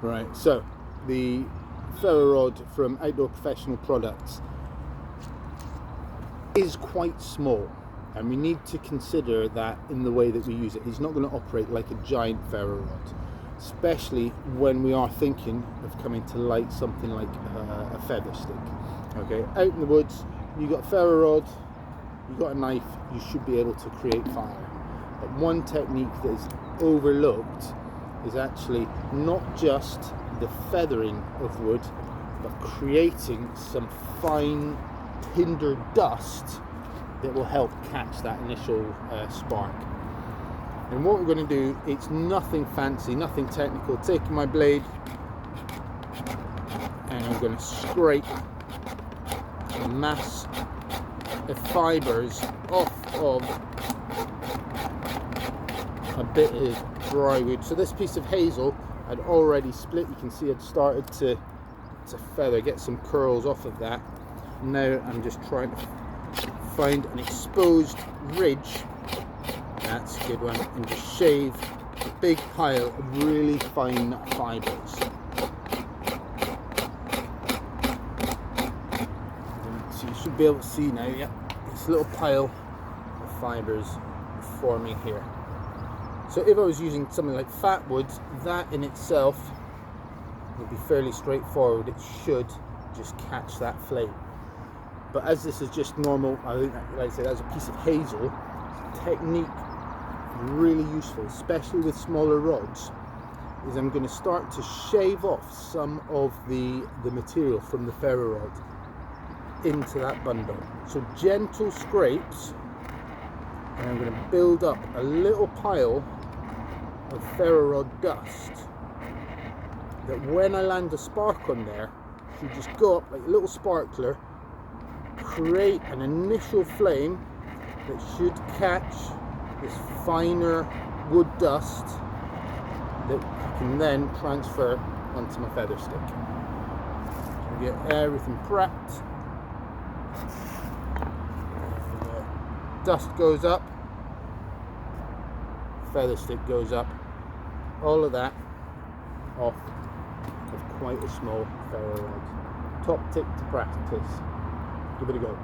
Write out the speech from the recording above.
Right, so the ferro rod from Outdoor Professional Products is quite small, and we need to consider that in the way that we use it. It's not going to operate like a giant ferro rod, especially when we are thinking of coming to light something like a feather stick. Okay, out in the woods, you got a ferro rod, you got a knife, you should be able to create fire. But one technique that is overlooked is actually not just the feathering of wood, but creating some fine tinder dust that will help catch that initial spark. And what we're going to do, it's nothing fancy, nothing technical. Taking my blade and I'm going to scrape a mass of fibres off of a bit of dry wood. So this piece of hazel I'd already split. You can see I'd started to feather, get some curls off of that. Now I'm just trying to find an exposed ridge, that's a good one, and just shave a big pile of really fine fibres. So you should be able to see now, yeah, this little pile of fibres forming here. So if I was using something like fat wood, that in itself would be fairly straightforward. It should just catch that flame. But as this is just normal, I think, like I said, as a piece of hazel, technique really useful, especially with smaller rods, is I'm going to start to shave off some of the material from the ferro rod into that bundle. So gentle scrapes, and I'm going to build up a little pile of ferro rod dust that when I land a spark on there, should just go up like a little sparkler, create an initial flame that should catch this finer wood dust that I can then transfer onto my feather stick. So get everything prepped. Dust goes up, feather stick goes up, all of that off of quite a small ferro rod. Top tip to practice. Give it a go.